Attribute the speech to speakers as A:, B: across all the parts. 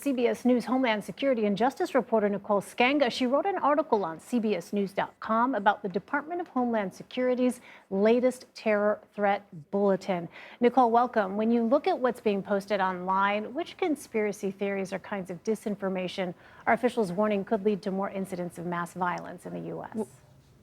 A: CBS News Homeland Security and Justice reporter Nicole Sganga. She wrote an article on CBSNews.com about the Department of Homeland Security's latest terror threat bulletin. Nicole, welcome. When you look at what's being posted online, which conspiracy theories or kinds of disinformation are officials warning could lead to more incidents of mass violence in the U.S.?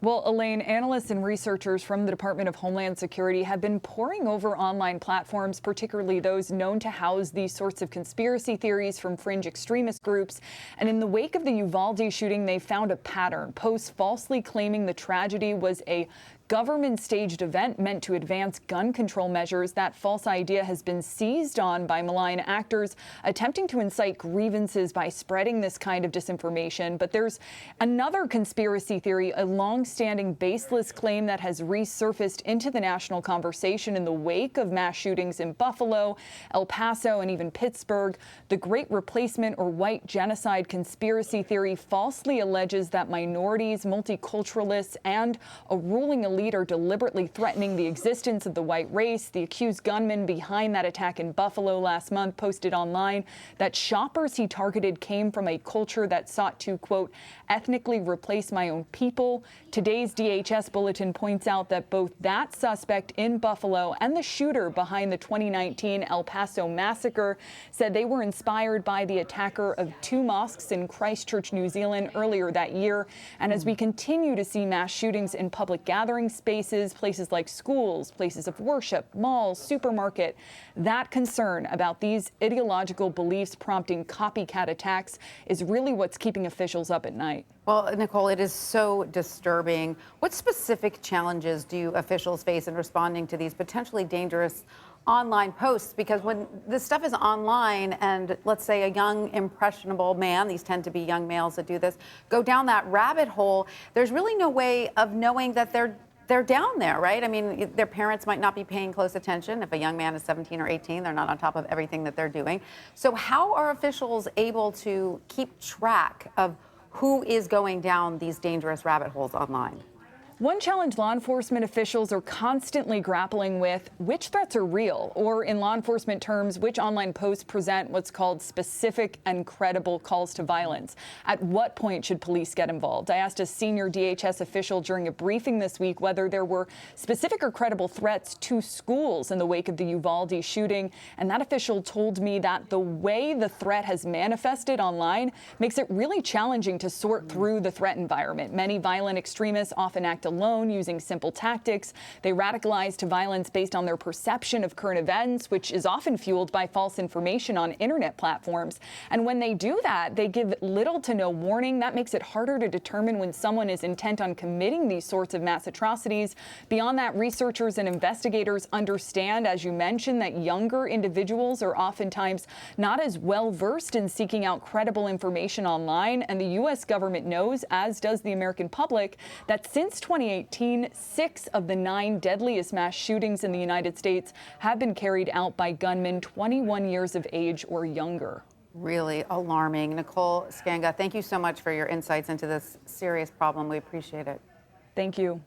B: Well, Elaine, analysts and researchers from the Department of Homeland Security have been poring over online platforms, particularly those known to house these sorts of conspiracy theories from fringe extremist groups. And in the wake of the Uvalde shooting, they found a pattern. Posts falsely claiming the tragedy was a government-staged event meant to advance gun control measures. That false idea has been seized on by malign actors attempting to incite grievances by spreading this kind of disinformation. But there's another conspiracy theory, a long-standing baseless claim that has resurfaced into the national conversation in the wake of mass shootings in Buffalo, El Paso, and even Pittsburgh. The Great Replacement or white genocide conspiracy theory falsely alleges that minorities, multiculturalists, and a ruling elite are deliberately threatening the existence of the white race. The accused gunman behind that attack in Buffalo last month posted online that shoppers he targeted came from a culture that sought to, quote, ethnically replace my own people. Today's DHS bulletin points out that both that suspect in Buffalo and the shooter behind the 2019 El Paso massacre said they were inspired by the attacker of two mosques in Christchurch, New Zealand earlier that year. And as we continue to see mass shootings in public gathering spaces, places like schools, places of worship, malls, supermarket, that concern about these ideological beliefs prompting copycat attacks is really what's keeping officials up at night.
C: Well, Nicole, it is so disturbing. What specific challenges do officials face in responding to these potentially dangerous online posts? Because when this stuff is online and let's say a young, impressionable man, these tend to be young males that do this, go down that rabbit hole, there's really no way of knowing that they're down there, right? I mean, their parents might not be paying close attention. If a young man is 17 or 18, they're not on top of everything that they're doing. So how are officials able to keep track of who is going down these dangerous rabbit holes online?
B: One challenge law enforcement officials are constantly grappling with: which threats are real, or in law enforcement terms, which online posts present what's called specific and credible calls to violence. At what point should police get involved? I asked a senior DHS official during a briefing this week whether there were specific or credible threats to schools in the wake of the Uvalde shooting, and that official told me that the way the threat has manifested online makes it really challenging to sort through the threat environment. Many violent extremists often act alone using simple tactics. They radicalize to violence based on their perception of current events, which is often fueled by false information on internet platforms. And when they do that, they give little to no warning. That makes it harder to determine when someone is intent on committing these sorts of mass atrocities. Beyond that, researchers and investigators understand, as you mentioned, that younger individuals are oftentimes not as well versed in seeking out credible information online. And the U.S. government knows, as does the American public, that since 2018, 6 of the 9 deadliest mass shootings in the United States have been carried out by gunmen 21 years of age or younger.
C: Really alarming. Nicole Sganga, thank you so much for your insights into this serious problem. We appreciate it.
B: Thank you.